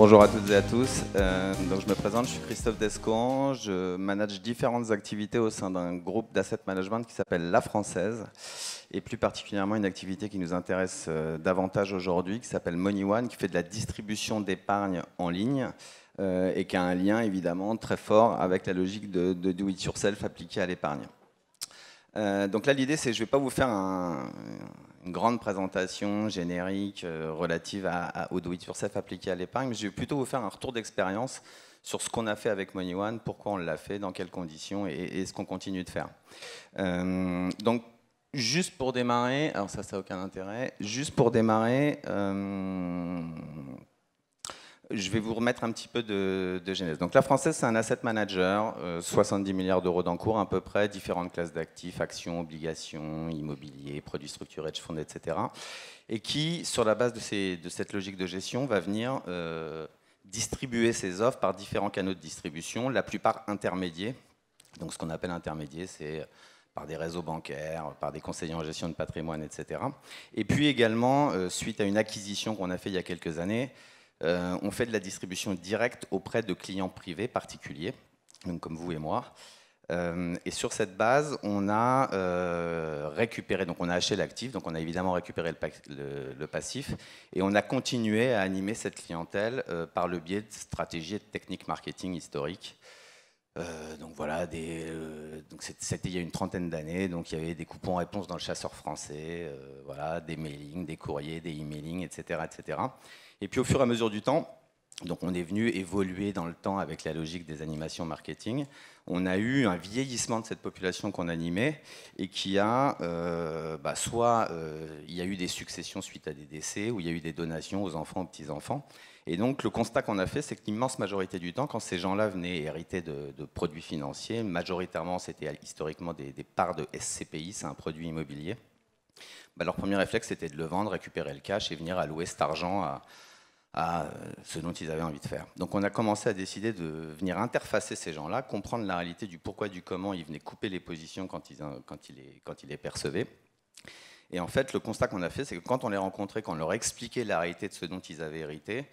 Bonjour à toutes et à tous. Donc je me présente, je suis Christophe Descamps. Je manage différentes activités au sein d'un groupe d'asset management qui s'appelle La Française, et plus particulièrement une activité qui nous intéresse davantage aujourd'hui, qui s'appelle MoneyOne, qui fait de la distribution d'épargne en ligne et qui a un lien évidemment très fort avec la logique de do it yourself appliquée à l'épargne. Donc là, l'idée, c'est que je ne vais pas vous faire une grande présentation générique relative au do-it-yourself appliqué à l'épargne, mais je vais plutôt vous faire un retour d'expérience sur ce qu'on a fait avec MoneyOne, pourquoi on l'a fait, dans quelles conditions et ce qu'on continue de faire. Donc, juste pour démarrer, alors ça n'a aucun intérêt, juste pour démarrer, je vais vous remettre un petit peu de genèse. Donc La Française, c'est un asset manager, 70 milliards d'euros d'encours à peu près, différentes classes d'actifs, actions, obligations, immobilier, produits structurés, hedge funds, etc. Et qui, sur la base de cette logique de gestion, va venir distribuer ses offres par différents canaux de distribution, la plupart intermédiaires. Donc ce qu'on appelle intermédiaire, c'est par des réseaux bancaires, par des conseillers en gestion de patrimoine, etc. Et puis également, suite à une acquisition qu'on a fait il y a quelques années, on fait de la distribution directe auprès de clients privés particuliers, donc comme vous et moi. Et sur cette base, on a récupéré, donc on a acheté l'actif, donc on a évidemment récupéré le passif, et on a continué à animer cette clientèle par le biais de stratégies et de techniques marketing historiques. Donc voilà, donc c'était il y a une trentaine d'années, donc il y avait des coupons-réponses dans le chasseur français, voilà, des mailings, des courriers, des emailing, etc., etc. Et puis au fur et à mesure du temps, donc on est venu évoluer dans le temps avec la logique des animations marketing. On a eu un vieillissement de cette population qu'on animait et qui a, il y a eu des successions suite à des décès, ou il y a eu des donations aux enfants, aux petits-enfants. Et donc le constat qu'on a fait, c'est que l'immense majorité du temps, quand ces gens-là venaient hériter de produits financiers, majoritairement c'était historiquement des parts de SCPI, c'est un produit immobilier, leur premier réflexe c'était de le vendre, récupérer le cash et venir allouer cet argent à ce dont ils avaient envie de faire. Donc on a commencé à décider de venir interfacer ces gens-là, comprendre la réalité du pourquoi, du comment ils venaient couper les positions quand ils les percevaient. Et en fait, le constat qu'on a fait, c'est que quand on les rencontrait, quand on leur expliquait la réalité de ce dont ils avaient hérité,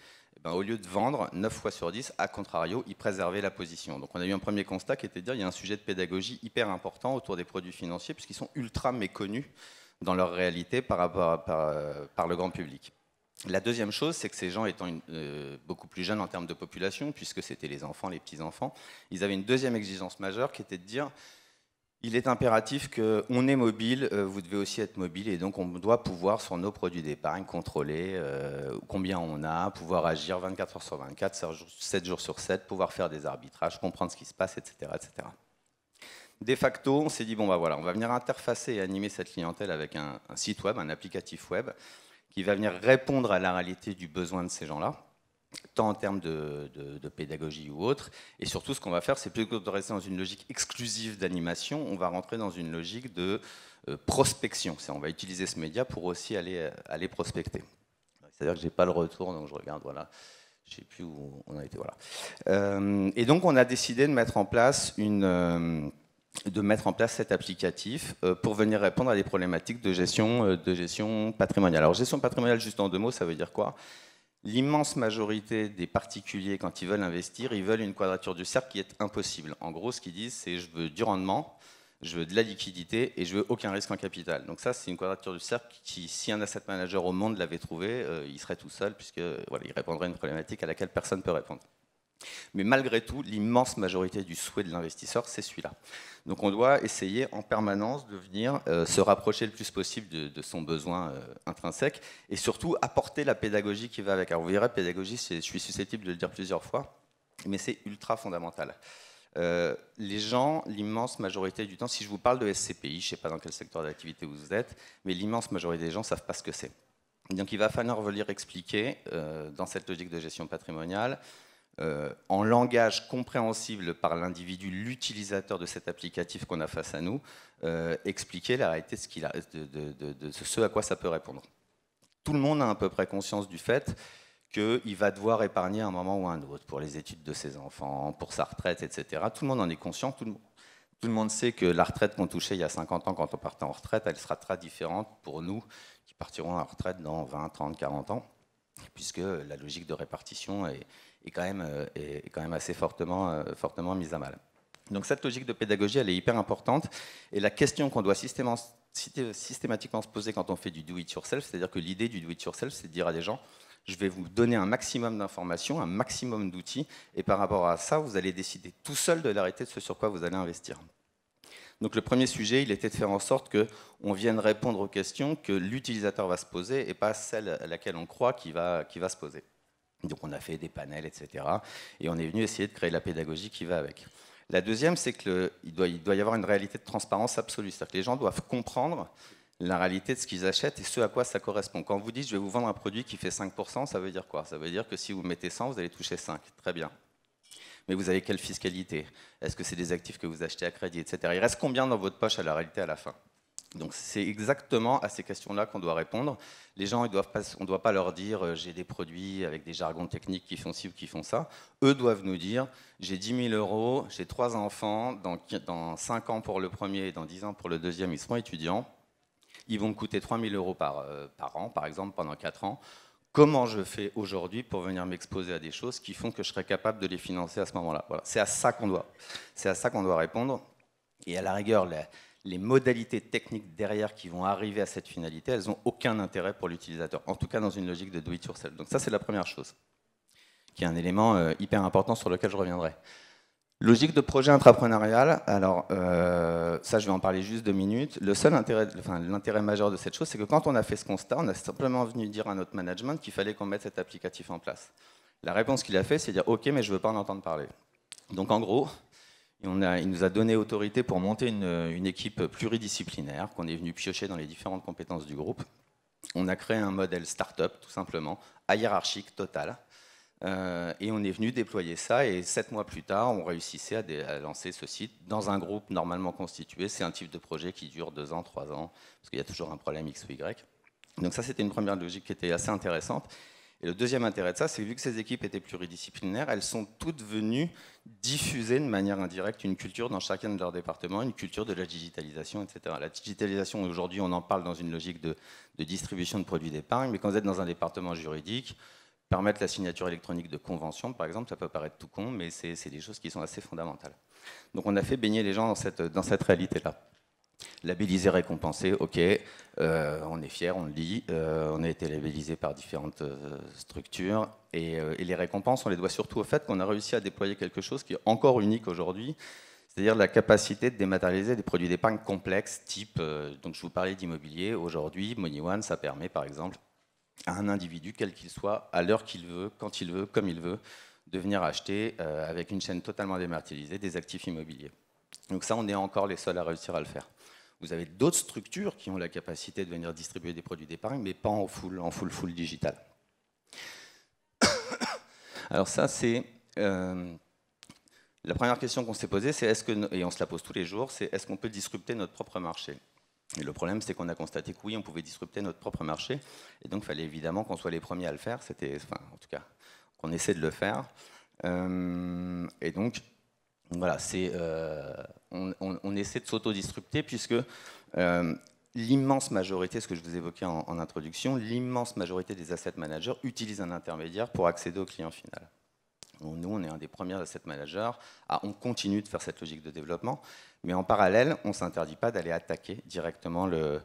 au lieu de vendre, 9 fois sur 10, à contrario, ils préservaient la position. Donc on a eu un premier constat qui était de dire qu'il y a un sujet de pédagogie hyper important autour des produits financiers, puisqu'ils sont ultra méconnus dans leur réalité par le grand public. La deuxième chose, c'est que ces gens étant beaucoup plus jeunes en termes de population, puisque c'était les enfants, les petits-enfants, ils avaient une deuxième exigence majeure qui était de dire il est impératif qu'on est mobile, vous devez aussi être mobile, et donc on doit pouvoir, sur nos produits d'épargne, contrôler combien on a, pouvoir agir 24 heures sur 24, 7 jours sur 7, pouvoir faire des arbitrages, comprendre ce qui se passe, etc. etc. De facto, on s'est dit, bon, voilà, on va venir interfacer et animer cette clientèle avec un site web, un applicatif web, qui va venir répondre à la réalité du besoin de ces gens-là, tant en termes de pédagogie ou autre. Et surtout, ce qu'on va faire, c'est plutôt que de rester dans une logique exclusive d'animation, on va rentrer dans une logique de prospection. On va utiliser ce média pour aussi aller prospecter. C'est-à-dire que je n'ai pas le retour, donc je regarde, voilà. Je ne sais plus où on a été, voilà. Et donc, on a décidé de mettre en place cet applicatif pour venir répondre à des problématiques de gestion patrimoniale. Alors, gestion patrimoniale, juste en deux mots, ça veut dire quoi? L'immense majorité des particuliers, quand ils veulent investir, ils veulent une quadrature du cercle qui est impossible. En gros, ce qu'ils disent, c'est je veux du rendement, je veux de la liquidité et je veux aucun risque en capital. Donc ça, c'est une quadrature du cercle qui, si un asset manager au monde l'avait trouvé, il serait tout seul, puisque voilà, il répondrait à une problématique à laquelle personne ne peut répondre. Mais malgré tout, l'immense majorité du souhait de l'investisseur, c'est celui-là. Donc on doit essayer en permanence de venir se rapprocher le plus possible de son besoin intrinsèque et surtout apporter la pédagogie qui va avec. Alors vous verrez, pédagogie, je suis susceptible de le dire plusieurs fois, mais c'est ultra fondamental. Les gens, l'immense majorité du temps, si je vous parle de SCPI, je ne sais pas dans quel secteur d'activité vous êtes, mais l'immense majorité des gens ne savent pas ce que c'est. Donc il va falloir venir expliquer, dans cette logique de gestion patrimoniale, en langage compréhensible par l'individu, l'utilisateur de cet applicatif qu'on a face à nous, expliquer la réalité de ce à quoi ça peut répondre. Tout le monde a à peu près conscience du fait qu'il va devoir épargner à un moment ou à un autre pour les études de ses enfants, pour sa retraite, etc. Tout le monde en est conscient, tout le monde sait que la retraite qu'on touchait il y a 50 ans quand on partait en retraite, elle sera très différente pour nous qui partirons en retraite dans 20, 30, 40 ans. puisque la logique de répartition est quand même assez fortement mise à mal. Donc cette logique de pédagogie, elle est hyper importante, et la question qu'on doit systématiquement se poser quand on fait du do-it-yourself, c'est-à-dire que l'idée du do-it-yourself, c'est de dire à des gens, je vais vous donner un maximum d'informations, un maximum d'outils, et par rapport à ça, vous allez décider tout seul de l'arrêter de ce sur quoi vous allez investir. Donc le premier sujet, il était de faire en sorte qu'on vienne répondre aux questions que l'utilisateur va se poser et pas celle à laquelle on croit qu'il va se poser. Donc on a fait des panels, etc. Et on est venu essayer de créer la pédagogie qui va avec. La deuxième, c'est qu'il doit y avoir une réalité de transparence absolue. C'est-à-dire que les gens doivent comprendre la réalité de ce qu'ils achètent et ce à quoi ça correspond. Quand vous dites je vais vous vendre un produit qui fait 5%, ça veut dire quoi? Ça veut dire que si vous mettez 100, vous allez toucher 5. Très bien. Mais vous avez quelle fiscalité? Est-ce que c'est des actifs que vous achetez à crédit, etc. Il reste combien dans votre poche à la réalité à la fin? Donc c'est exactement à ces questions-là qu'on doit répondre. Les gens, on ne doit pas leur dire j'ai des produits avec des jargons techniques qui font ci ou qui font ça. Eux doivent nous dire j'ai 10 000 euros, j'ai 3 enfants, dans 5 ans pour le premier et dans 10 ans pour le deuxième, ils seront étudiants. Ils vont me coûter 3 000 euros par an, par exemple, pendant 4 ans. Comment je fais aujourd'hui pour venir m'exposer à des choses qui font que je serais capable de les financer à ce moment-là? Voilà. C'est à ça qu'on doit répondre. Et à la rigueur, les modalités techniques derrière qui vont arriver à cette finalité, elles n'ont aucun intérêt pour l'utilisateur, en tout cas dans une logique de do-it-yourself. Donc ça, c'est la première chose, qui est un élément hyper important sur lequel je reviendrai. Logique de projet intrapreneurial, alors ça je vais en parler juste 2 minutes. L'intérêt majeur de cette chose, c'est que quand on a fait ce constat, on a simplement venu dire à notre management qu'il fallait qu'on mette cet applicatif en place. La réponse qu'il a fait, c'est dire ok, mais je ne veux pas en entendre parler. Donc en gros, il nous a donné autorité pour monter une équipe pluridisciplinaire qu'on est venu piocher dans les différentes compétences du groupe. On a créé un modèle start-up, tout simplement, à hiérarchique totale. Et on est venu déployer ça, et 7 mois plus tard, on réussissait à lancer ce site dans un groupe normalement constitué. C'est un type de projet qui dure 2 ans, 3 ans, parce qu'il y a toujours un problème X ou Y. Donc ça, c'était une première logique qui était assez intéressante. Et le deuxième intérêt de ça, c'est que vu que ces équipes étaient pluridisciplinaires, elles sont toutes venues diffuser de manière indirecte une culture dans chacun de leurs départements, une culture de la digitalisation, etc. La digitalisation, aujourd'hui, on en parle dans une logique de distribution de produits d'épargne, mais quand vous êtes dans un département juridique, permettre la signature électronique de conventions, par exemple, ça peut paraître tout con, mais c'est des choses qui sont assez fondamentales. Donc on a fait baigner les gens dans cette réalité-là. Labellisé, récompensé, ok, on est fiers, on le dit, on a été labellisé par différentes structures, et les récompenses, on les doit surtout au fait qu'on a réussi à déployer quelque chose qui est encore unique aujourd'hui, c'est-à-dire la capacité de dématérialiser des produits d'épargne complexes, type, donc je vous parlais d'immobilier, aujourd'hui, MoneyOne, ça permet par exemple à un individu, quel qu'il soit, à l'heure qu'il veut, quand il veut, comme il veut, de venir acheter avec une chaîne totalement dématérialisée des actifs immobiliers. Donc ça, on est encore les seuls à réussir à le faire. Vous avez d'autres structures qui ont la capacité de venir distribuer des produits d'épargne, mais pas en full digital. Alors ça, c'est la première question qu'on s'est posée, c'est et on se la pose tous les jours, c'est est-ce qu'on peut disrupter notre propre marché? Et le problème, c'est qu'on a constaté que oui, on pouvait disrupter notre propre marché, et donc il fallait évidemment qu'on soit les premiers à le faire, en tout cas, qu'on essaie de le faire. Et donc, voilà, on essaie de s'auto-disrupter, puisque l'immense majorité, ce que je vous évoquais en introduction, l'immense majorité des asset managers utilisent un intermédiaire pour accéder au client final. Nous, on est un des premiers asset managers. On continue de faire cette logique de développement, mais en parallèle, on ne s'interdit pas d'aller attaquer directement le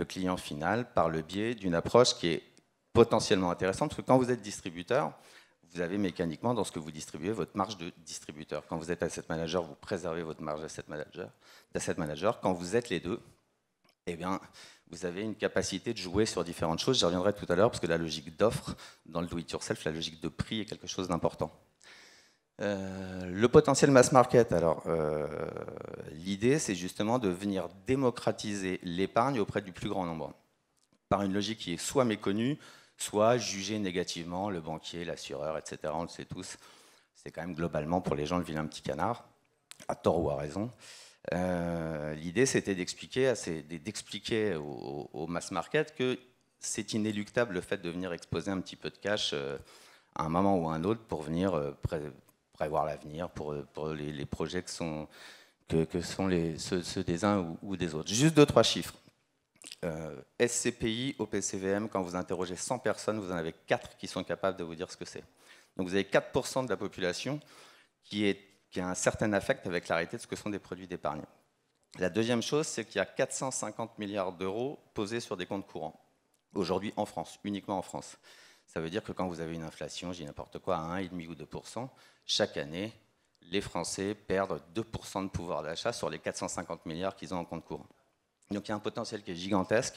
client final par le biais d'une approche qui est potentiellement intéressante, parce que quand vous êtes distributeur, vous avez mécaniquement, dans ce que vous distribuez, votre marge de distributeur. Quand vous êtes asset manager, vous préservez votre marge d'asset manager. Quand vous êtes les deux, eh bien, vous avez une capacité de jouer sur différentes choses. J'y reviendrai tout à l'heure, parce que la logique d'offre, dans le do-it-yourself, la logique de prix est quelque chose d'important. Le potentiel mass market, alors l'idée, c'est justement de venir démocratiser l'épargne auprès du plus grand nombre, par une logique qui est soit méconnue, soit jugée négativement, le banquier, l'assureur, etc. On le sait tous, c'est quand même globalement pour les gens le vilain petit canard, à tort ou à raison. L'idée, c'était d'expliquer au mass market que c'est inéluctable le fait de venir exposer un petit peu de cash à un moment ou à un autre pour venir prévoir l'avenir, pour les projets que sont ceux des uns ou des autres. Juste 2-3 chiffres. SCPI, OPCVM, quand vous interrogez 100 personnes, vous en avez 4 qui sont capables de vous dire ce que c'est. Donc vous avez 4% de la population qui a un certain affect avec la réalité de ce que sont des produits d'épargne. La deuxième chose, c'est qu'il y a 450 milliards d'euros posés sur des comptes courants, aujourd'hui en France, uniquement en France. Ça veut dire que quand vous avez une inflation, je dis n'importe quoi, à 1,5 ou 2%, chaque année, les Français perdent 2% de pouvoir d'achat sur les 450 milliards qu'ils ont en compte courant. Donc il y a un potentiel qui est gigantesque.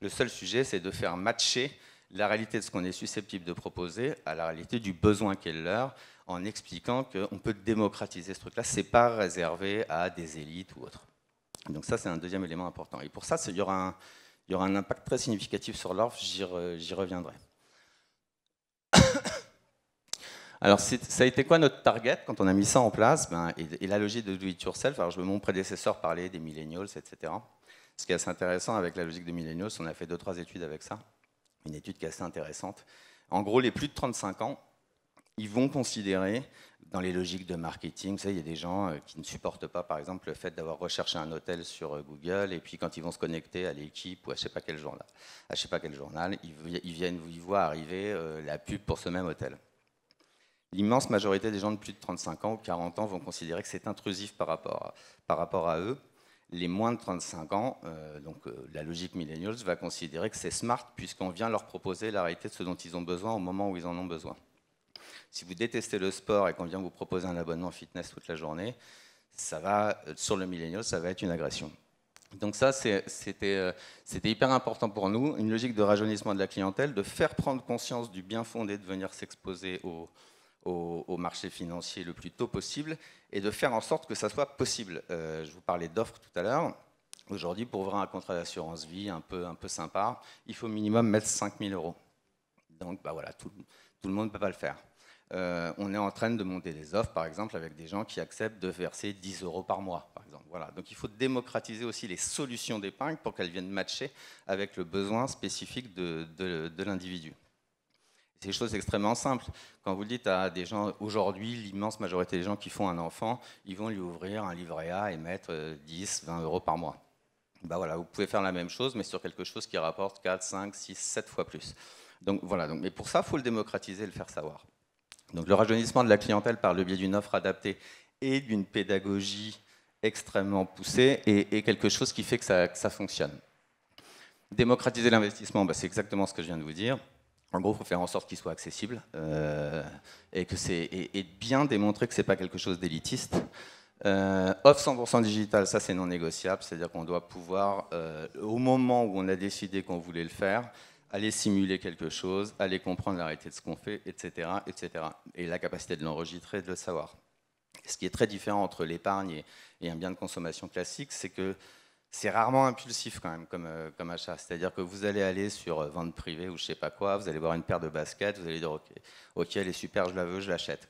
Le seul sujet, c'est de faire matcher la réalité de ce qu'on est susceptible de proposer à la réalité du besoin qui est le leur, en expliquant qu'on peut démocratiser ce truc-là. Ce n'est pas réservé à des élites ou autres. Donc ça, c'est un deuxième élément important. Et pour ça, il y aura un impact très significatif sur l'offre, j'y reviendrai. Alors, ça a été quoi notre target quand on a mis ça en place, et la logique de do it yourself. Alors, mon prédécesseur parlait des millennials, etc. Ce qui est assez intéressant avec la logique des millennials, on a fait 2-3 études avec ça. Une étude qui est assez intéressante. En gros, les plus de 35 ans, ils vont considérer, dans les logiques de marketing, vous savez, il y a des gens qui ne supportent pas, par exemple, le fait d'avoir recherché un hôtel sur Google, et puis quand ils vont se connecter à l'équipe ou à je sais pas quel journal, ils voient arriver la pub pour ce même hôtel. L'immense majorité des gens de plus de 35 ans ou 40 ans vont considérer que c'est intrusif par rapport à eux. Les moins de 35 ans, la logique millennials va considérer que c'est smart puisqu'on vient leur proposer la réalité de ce dont ils ont besoin au moment où ils en ont besoin. Si vous détestez le sport et qu'on vient vous proposer un abonnement fitness toute la journée, sur le millennial, ça va être une agression. Donc ça, c'était hyper important pour nous, une logique de rajeunissement de la clientèle, de faire prendre conscience du bien fondé de venir s'exposer au marché financier le plus tôt possible et de faire en sorte que ça soit possible. Je vous parlais d'offres tout à l'heure. Aujourd'hui, pour ouvrir un contrat d'assurance vie un peu sympa, il faut au minimum mettre 5 000 euros. Donc voilà, tout le monde ne peut pas le faire. On est en train de monter des offres, par exemple, avec des gens qui acceptent de verser 10 euros par mois, par exemple. Voilà. Donc il faut démocratiser aussi les solutions d'épargne pour qu'elles viennent matcher avec le besoin spécifique de l'individu. C'est des choses extrêmement simples. Quand vous le dites à des gens, aujourd'hui, l'immense majorité des gens qui font un enfant, ils vont lui ouvrir un livret A et mettre 10, 20 euros par mois. Ben voilà, vous pouvez faire la même chose, mais sur quelque chose qui rapporte 4, 5, 6, 7 fois plus. Donc voilà, mais pour ça, il faut le démocratiser et le faire savoir. Donc le rajeunissement de la clientèle par le biais d'une offre adaptée et d'une pédagogie extrêmement poussée est quelque chose qui fait que ça fonctionne. Démocratiser l'investissement, c'est exactement ce que je viens de vous dire. En gros, il faut faire en sorte qu'il soit accessible et bien démontrer que ce n'est pas quelque chose d'élitiste. Offre 100% digital, ça c'est non négociable, c'est-à-dire qu'on doit pouvoir, au moment où on a décidé qu'on voulait le faire, aller simuler quelque chose, aller comprendre la réalité de ce qu'on fait, etc., etc. Et la capacité de l'enregistrer et de le savoir. Ce qui est très différent entre l'épargne et un bien de consommation classique, c'est que c'est rarement impulsif quand même comme achat. C'est-à-dire que vous allez aller sur vente privée ou je sais pas quoi, vous allez voir une paire de baskets, vous allez dire ok, elle est super, je la veux, je l'achète.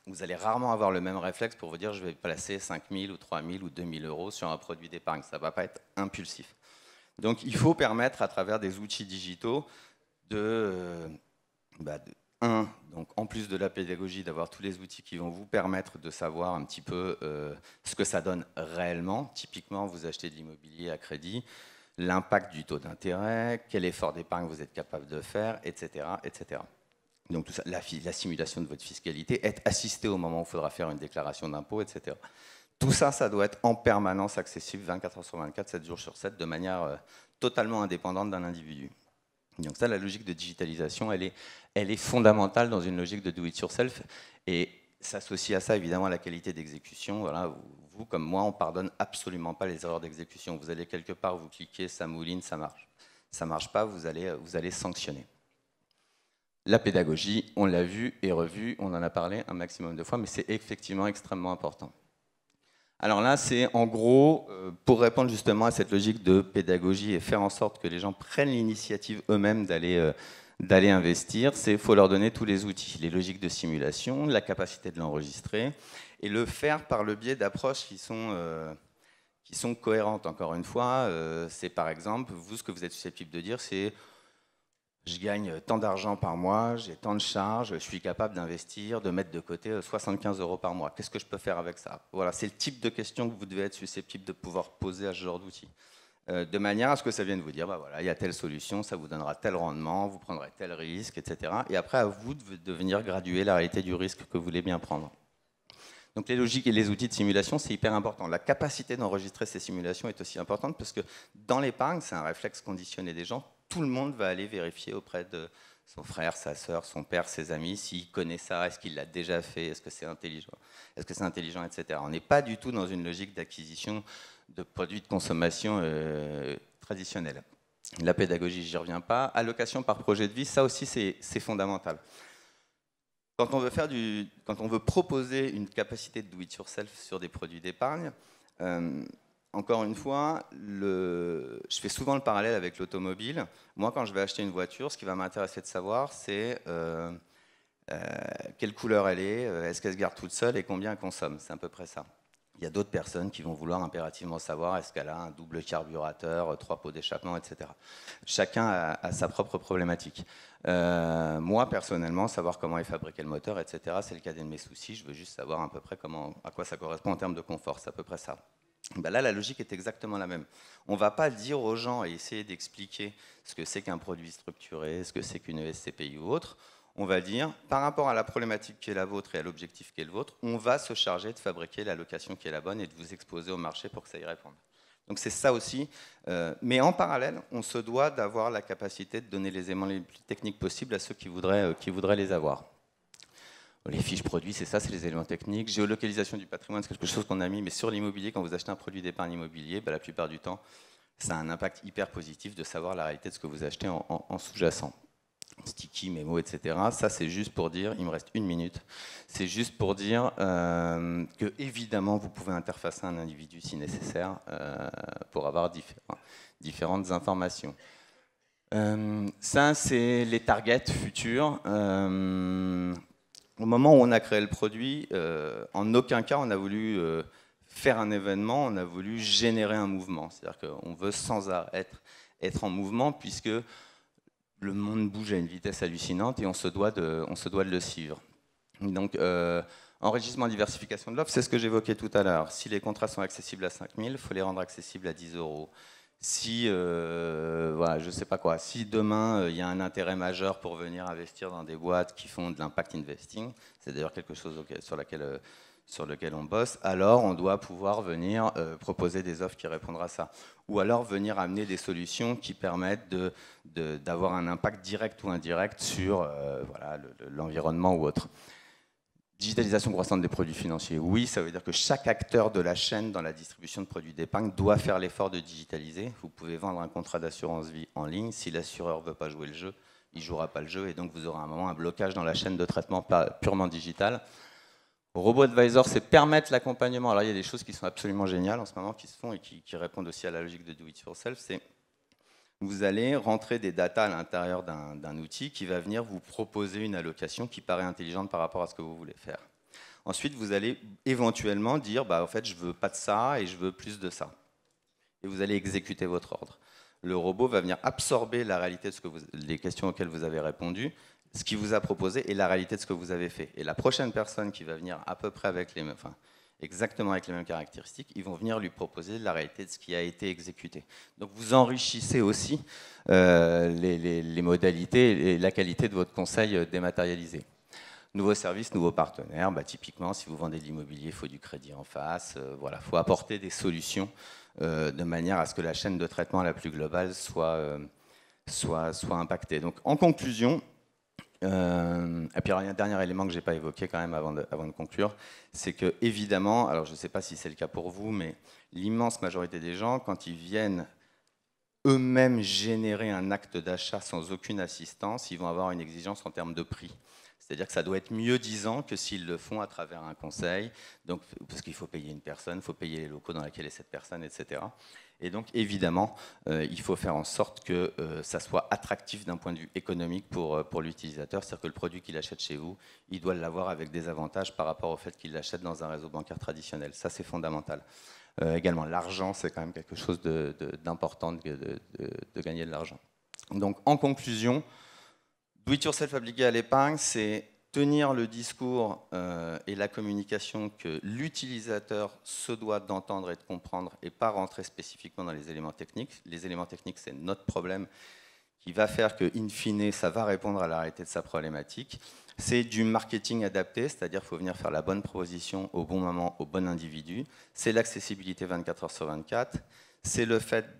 Vous allez rarement avoir le même réflexe pour vous dire je vais placer 5 000 ou 3 000 ou 2 000 euros sur un produit d'épargne. Ça ne va pas être impulsif. Donc il faut permettre à travers des outils digitaux donc en plus de la pédagogie, d'avoir tous les outils qui vont vous permettre de savoir un petit peu ce que ça donne réellement. Typiquement, vous achetez de l'immobilier à crédit, l'impact du taux d'intérêt, quel effort d'épargne vous êtes capable de faire, etc., etc. Donc tout ça, la simulation de votre fiscalité, être assisté au moment où il faudra faire une déclaration d'impôt, etc. Tout ça, ça doit être en permanence accessible 24 heures sur 24, 7 jours sur 7, de manière totalement indépendante d'un individu. Donc ça, la logique de digitalisation, elle est fondamentale dans une logique de do-it-yourself et s'associe à ça évidemment la qualité d'exécution. Voilà, vous comme moi, on pardonne absolument pas les erreurs d'exécution. Vous allez quelque part, vous cliquez, ça mouline, ça marche. Ça marche pas, vous allez sanctionner. La pédagogie, on l'a vu et revu, on en a parlé un maximum de fois, mais c'est effectivement extrêmement important. Alors là, c'est en gros, pour répondre justement à cette logique de pédagogie et faire en sorte que les gens prennent l'initiative eux-mêmes d'aller investir, il faut leur donner tous les outils, les logiques de simulation, la capacité de l'enregistrer, et le faire par le biais d'approches qui sont cohérentes. Encore une fois, c'est par exemple, vous, ce que vous êtes susceptible de dire, c'est je gagne tant d'argent par mois, j'ai tant de charges, je suis capable d'investir, de mettre de côté 75 euros par mois. Qu'est-ce que je peux faire avec ça? Voilà, c'est le type de question que vous devez être susceptible de pouvoir poser à ce genre d'outils. de manière à ce que ça vienne vous dire, bah voilà, il y a telle solution, ça vous donnera tel rendement, vous prendrez tel risque, etc. Et après, à vous de venir graduer la réalité du risque que vous voulez bien prendre. Donc les logiques et les outils de simulation, c'est hyper important. La capacité d'enregistrer ces simulations est aussi importante parce que dans l'épargne, c'est un réflexe conditionné des gens. Tout le monde va aller vérifier auprès de son frère, sa sœur, son père, ses amis, s'il connaît ça, est-ce qu'il l'a déjà fait, est-ce que c'est intelligent, etc. On n'est pas du tout dans une logique d'acquisition de produits de consommation traditionnels. La pédagogie, j'y reviens pas. Allocation par projet de vie, ça aussi c'est fondamental. Quand on veut proposer une capacité de do-it-yourself sur des produits d'épargne, encore une fois, je fais souvent le parallèle avec l'automobile. Moi, quand je vais acheter une voiture, ce qui va m'intéresser de savoir, c'est quelle couleur elle est-ce qu'elle se garde toute seule et combien elle consomme. C'est à peu près ça. Il y a d'autres personnes qui vont vouloir impérativement savoir est-ce qu'elle a un double carburateur, 3 pots d'échappement, etc. Chacun a sa propre problématique. Moi, personnellement, savoir comment est fabriqué le moteur, etc., c'est le cadet de mes soucis. Je veux juste savoir à peu près à quoi ça correspond en termes de confort. C'est à peu près ça. Ben là, la logique est exactement la même. On ne va pas dire aux gens et essayer d'expliquer ce que c'est qu'un produit structuré, ce que c'est qu'une SCPI ou autre. On va dire, par rapport à la problématique qui est la vôtre et à l'objectif qui est le vôtre, on va se charger de fabriquer l'allocation qui est la bonne et de vous exposer au marché pour que ça y réponde. Donc c'est ça aussi. Mais en parallèle, on se doit d'avoir la capacité de donner les éléments les plus techniques possibles à ceux qui voudraient les avoir. Les fiches produits, c'est ça, c'est les éléments techniques. Géolocalisation du patrimoine, c'est quelque chose qu'on a mis, mais sur l'immobilier, quand vous achetez un produit d'épargne immobilier, la plupart du temps, ça a un impact hyper positif de savoir la réalité de ce que vous achetez en sous-jacent. Sticky, mémo, etc. Ça, c'est juste pour dire, il me reste 1 minute, c'est juste pour dire que, évidemment, vous pouvez interfacer un individu si nécessaire pour avoir différentes informations. Ça, c'est les targets futurs. Au moment où on a créé le produit, en aucun cas on a voulu faire un événement, on a voulu générer un mouvement. C'est-à-dire qu'on veut sans arrêt être en mouvement puisque le monde bouge à une vitesse hallucinante et on se doit de le suivre. Donc, enrichissement et diversification de l'offre, c'est ce que j'évoquais tout à l'heure. Si les contrats sont accessibles à 5 000, il faut les rendre accessibles à 10 €. Si, voilà, je sais pas quoi, si demain il y a un intérêt majeur pour venir investir dans des boîtes qui font de l'impact investing, c'est d'ailleurs quelque chose sur lequel on bosse, alors on doit pouvoir venir proposer des offres qui répondront à ça. Ou alors venir amener des solutions qui permettent d'avoir un impact direct ou indirect sur voilà, l'environnement ou autre. Digitalisation croissante des produits financiers, oui, ça veut dire que chaque acteur de la chaîne dans la distribution de produits d'épargne doit faire l'effort de digitaliser. Vous pouvez vendre un contrat d'assurance vie en ligne, si l'assureur ne veut pas jouer le jeu, il ne jouera pas le jeu et donc vous aurez à un moment un blocage dans la chaîne de traitement purement digital. Robo-advisor, c'est permettre l'accompagnement. Alors il y a des choses qui sont absolument géniales en ce moment qui se font et qui répondent aussi à la logique de do it yourself, c'est vous allez rentrer des datas à l'intérieur d'un outil qui va venir vous proposer une allocation qui paraît intelligente par rapport à ce que vous voulez faire. Ensuite, vous allez éventuellement dire, en fait, je veux pas de ça et je veux plus de ça. Et vous allez exécuter votre ordre. Le robot va venir absorber la réalité de les questions auxquelles vous avez répondu, ce qu'il vous a proposé et la réalité de ce que vous avez fait. Et la prochaine personne qui va venir à peu près avec les mêmes... exactement avec les mêmes caractéristiques, ils vont venir lui proposer la réalité de ce qui a été exécuté. Donc vous enrichissez aussi les modalités et la qualité de votre conseil dématérialisé. Nouveaux services, nouveaux partenaires, typiquement si vous vendez de l'immobilier, il faut du crédit en face, voilà, il faut apporter des solutions de manière à ce que la chaîne de traitement la plus globale soit impactée. Donc en conclusion, et puis un dernier élément que je n'ai pas évoqué quand même avant de conclure, c'est que évidemment, alors je ne sais pas si c'est le cas pour vous, mais l'immense majorité des gens, quand ils viennent eux-mêmes générer un acte d'achat sans aucune assistance, ils vont avoir une exigence en termes de prix. C'est-à-dire que ça doit être mieux disant que s'ils le font à travers un conseil, donc, parce qu'il faut payer une personne, il faut payer les locaux dans lesquels est cette personne, etc. Et donc, évidemment, il faut faire en sorte que ça soit attractif d'un point de vue économique pour l'utilisateur. C'est-à-dire que le produit qu'il achète chez vous, il doit l'avoir avec des avantages par rapport au fait qu'il l'achète dans un réseau bancaire traditionnel. Ça, c'est fondamental. Également, l'argent, c'est quand même quelque chose d'important de gagner de l'argent. Donc, en conclusion, do it yourself appliqué à l'épargne, c'est tenir le discours et la communication que l'utilisateur se doit d'entendre et de comprendre et pas rentrer spécifiquement dans les éléments techniques. Les éléments techniques, c'est notre problème qui va faire que, in fine, ça va répondre à la réalité de sa problématique. C'est du marketing adapté, c'est-à-dire qu'il faut venir faire la bonne proposition au bon moment, au bon individu. C'est l'accessibilité 24 heures sur 24. C'est le fait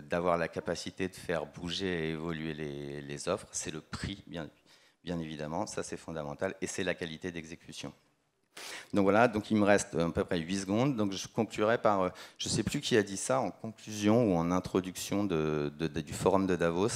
d'avoir la capacité de faire bouger et évoluer les offres. C'est le prix, bien évidemment, ça c'est fondamental, et c'est la qualité d'exécution. Donc voilà, donc il me reste à peu près 8 secondes, donc je conclurai par, je ne sais plus qui a dit ça en conclusion ou en introduction du forum de Davos,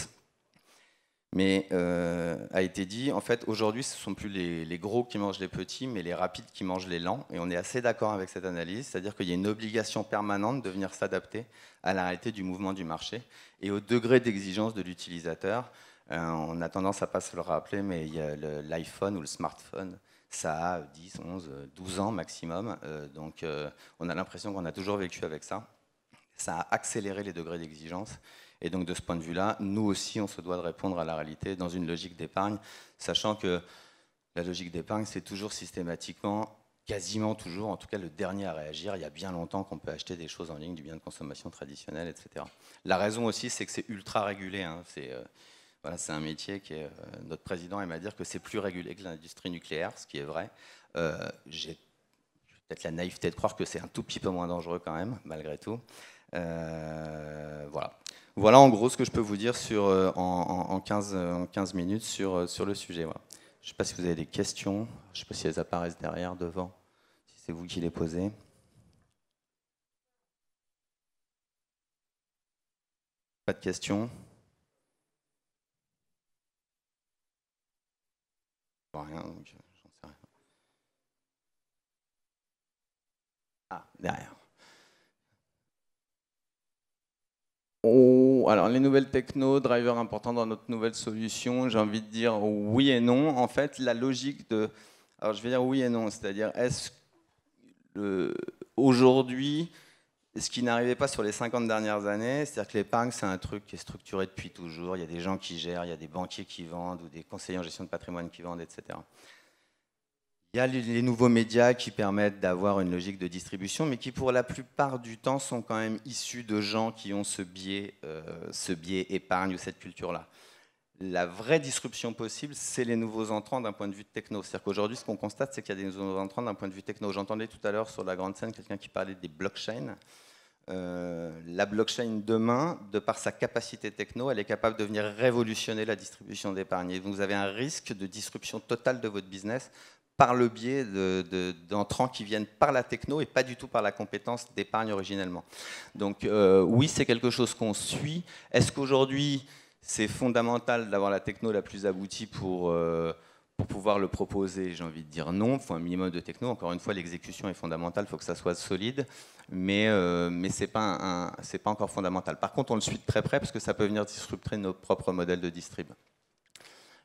mais a été dit, en fait, aujourd'hui, ce ne sont plus les gros qui mangent les petits, mais les rapides qui mangent les lents, et on est assez d'accord avec cette analyse, c'est-à-dire qu'il y a une obligation permanente de venir s'adapter à la réalité du mouvement du marché et au degré d'exigence de l'utilisateur. On a tendance à ne pas se le rappeler, mais il y a l'iPhone ou le smartphone, ça a 10, 11, 12 ans maximum, donc on a l'impression qu'on a toujours vécu avec ça. Ça a accéléré les degrés d'exigence. Et donc de ce point de vue-là, nous aussi, on se doit de répondre à la réalité dans une logique d'épargne, sachant que la logique d'épargne, c'est toujours systématiquement, quasiment toujours, en tout cas le dernier à réagir. Il y a bien longtemps qu'on peut acheter des choses en ligne, du bien de consommation traditionnel, etc. La raison aussi, c'est que c'est ultra régulé. Hein. Voilà, c'est un métier qui est... notre président aime à dire que c'est plus régulé que l'industrie nucléaire, ce qui est vrai. J'ai peut-être la naïveté de croire que c'est un tout petit peu moins dangereux quand même, malgré tout. Voilà. Voilà en gros ce que je peux vous dire en 15 minutes sur le sujet. Voilà. Je ne sais pas si vous avez des questions, je ne sais pas si elles apparaissent derrière, devant, si c'est vous qui les posez. Pas de questions? Rien, donc j'en sais rien. Ah, derrière. Oh, alors les nouvelles techno, driver important dans notre nouvelle solution, j'ai envie de dire oui et non. En fait, la logique de... Alors je vais dire oui et non, c'est-à-dire est-ce aujourd'hui, ce qui n'arrivait pas sur les 50 dernières années, c'est-à-dire que l'épargne, c'est un truc qui est structuré depuis toujours, il y a des gens qui gèrent, il y a des banquiers qui vendent ou des conseillers en gestion de patrimoine qui vendent, etc. Il y a les nouveaux médias qui permettent d'avoir une logique de distribution, mais qui pour la plupart du temps sont quand même issus de gens qui ont ce biais épargne ou cette culture-là. La vraie disruption possible, c'est les nouveaux entrants d'un point de vue techno. C'est-à-dire qu'aujourd'hui, ce qu'on constate, c'est qu'il y a des nouveaux entrants d'un point de vue techno. J'entendais tout à l'heure sur la grande scène quelqu'un qui parlait des blockchains. La blockchain demain, de par sa capacité techno, elle est capable de venir révolutionner la distribution d'épargne. Et vous avez un risque de disruption totale de votre business par le biais d'entrants qui viennent par la techno et pas du tout par la compétence d'épargne originellement. Donc oui, c'est quelque chose qu'on suit. Est-ce qu'aujourd'hui, c'est fondamental d'avoir la techno la plus aboutie pour pouvoir le proposer? J'ai envie de dire non, il faut un minimum de techno. Encore une fois, l'exécution est fondamentale, il faut que ça soit solide, mais ce n'est pas encore fondamental. Par contre, on le suit de très près parce que ça peut venir disrupter nos propres modèles de distrib.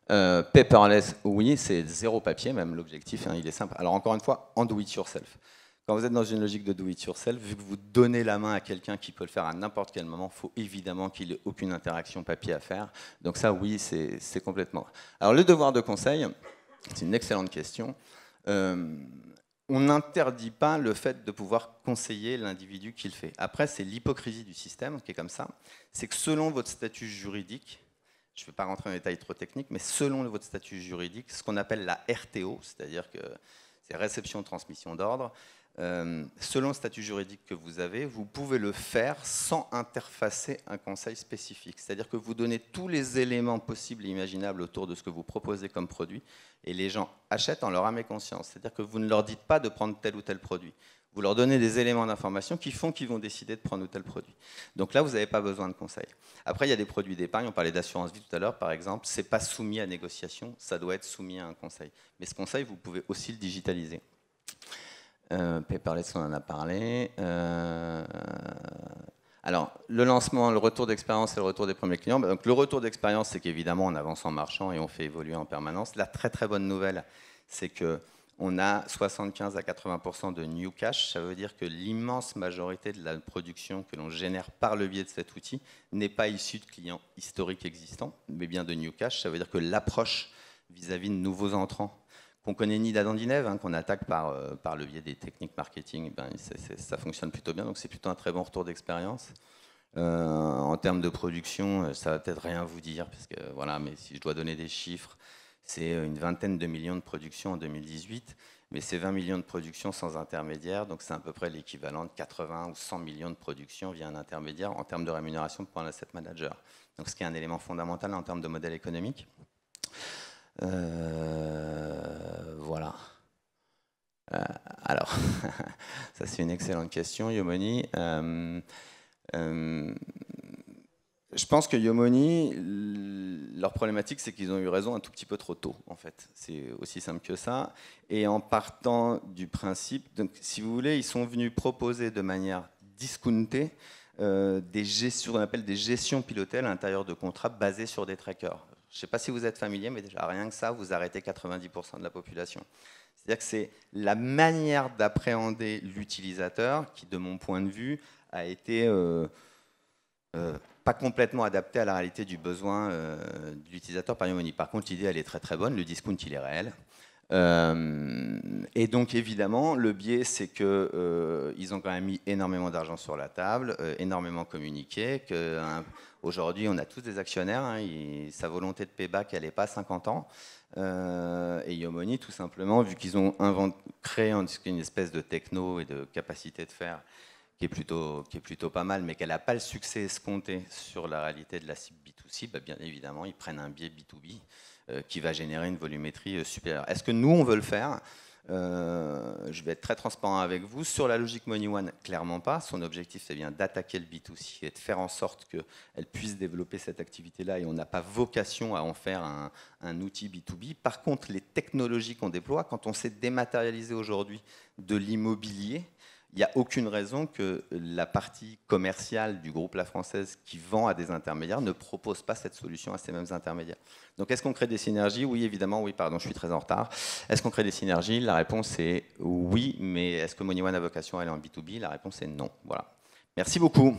Paperless, oui, c'est zéro papier, même l'objectif, hein, il est simple. Alors encore une fois, en do it yourself. Quand vous êtes dans une logique de do it yourself, vu que vous donnez la main à quelqu'un qui peut le faire à n'importe quel moment, il faut évidemment qu'il n'ait aucune interaction papier à faire. Donc ça, oui, c'est complètement... Alors le devoir de conseil, c'est une excellente question. On n'interdit pas le fait de pouvoir conseiller l'individu qui le fait. Après, c'est l'hypocrisie du système qui est comme ça. C'est que selon votre statut juridique, je ne vais pas rentrer en détail trop technique, mais selon votre statut juridique, ce qu'on appelle la RTO, c'est-à-dire que c'est réception-transmission d'ordre, selon le statut juridique que vous avez, vous pouvez le faire sans interfacer un conseil spécifique. C'est-à-dire que vous donnez tous les éléments possibles et imaginables autour de ce que vous proposez comme produit, et les gens achètent en leur âme et conscience. C'est-à-dire que vous ne leur dites pas de prendre tel ou tel produit. Vous leur donnez des éléments d'information qui font qu'ils vont décider de prendre ou tel produit. Donc là, vous n'avez pas besoin de conseil. Après, il y a des produits d'épargne, on parlait d'assurance vie tout à l'heure, par exemple, ce n'est pas soumis à négociation, ça doit être soumis à un conseil. Mais ce conseil, vous pouvez aussi le digitaliser. Paperless, on en a parlé. Alors, le lancement, le retour d'expérience et le retour des premiers clients. Donc, le retour d'expérience, c'est qu'évidemment, on avance en marchant et on fait évoluer en permanence. La très très bonne nouvelle, c'est qu'on a 75 à 80% de new cash. Ça veut dire que l'immense majorité de la production que l'on génère par le biais de cet outil n'est pas issue de clients historiques existants, mais bien de new cash. Ça veut dire que l'approche vis-à-vis de nouveaux entrants qu'on connaît ni d'Adam ni d'Ève, qu'on attaque par le biais des techniques marketing, ça fonctionne plutôt bien, donc c'est plutôt un très bon retour d'expérience. En termes de production, ça va peut-être rien vous dire, parce que, voilà, mais si je dois donner des chiffres, c'est une vingtaine de millions de productions en 2018, mais c'est 20 millions de productions sans intermédiaire, donc c'est à peu près l'équivalent de 80 ou 100 millions de productions via un intermédiaire en termes de rémunération pour un asset manager. Donc ce qui est un élément fondamental en termes de modèle économique. Voilà. Alors, ça c'est une excellente question, Yomoni. Je pense que Yomoni, leur problématique, c'est qu'ils ont eu raison un tout petit peu trop tôt, en fait. C'est aussi simple que ça. Et en partant du principe, donc, si vous voulez, ils sont venus proposer de manière discountée des gestions, on appelle des gestions pilotées à l'intérieur de contrats basés sur des trackers. Je ne sais pas si vous êtes familier, mais déjà rien que ça, vous arrêtez 90% de la population. C'est-à-dire que c'est la manière d'appréhender l'utilisateur qui, de mon point de vue, a été pas complètement adaptée à la réalité du besoin de l'utilisateur par Yomoni. Par contre, l'idée, elle est très très bonne, le discount, il est réel. Et donc évidemment, le biais, c'est qu'ils ont quand même mis énormément d'argent sur la table, énormément communiqué, qu'aujourd'hui on a tous des actionnaires, sa volonté de payback, elle n'est pas à 50 ans. Et Yomoni, tout simplement, vu qu'ils ont créé une espèce de techno et de capacité de faire qui est plutôt pas mal, mais qu'elle n'a pas le succès escompté sur la réalité de la cible B2C, bien évidemment, ils prennent un biais B2B qui va générer une volumétrie supérieure. Est-ce que nous, on veut le faire? Je vais être très transparent avec vous. Sur la logique MoneyOne, clairement pas. Son objectif, c'est bien d'attaquer le B2C et de faire en sorte qu'elle puisse développer cette activité-là, et on n'a pas vocation à en faire un outil B2B. Par contre, les technologies qu'on déploie, quand on s'est dématérialisé aujourd'hui de l'immobilier, il n'y a aucune raison que la partie commerciale du groupe La Française qui vend à des intermédiaires ne propose pas cette solution à ces mêmes intermédiaires. Donc est-ce qu'on crée des synergies? Oui, évidemment, oui, pardon, je suis très en retard. Est-ce qu'on crée des synergies? La réponse est oui, mais est-ce que MoneyOne a vocation à aller en B2B? La réponse est non. Voilà. Merci beaucoup.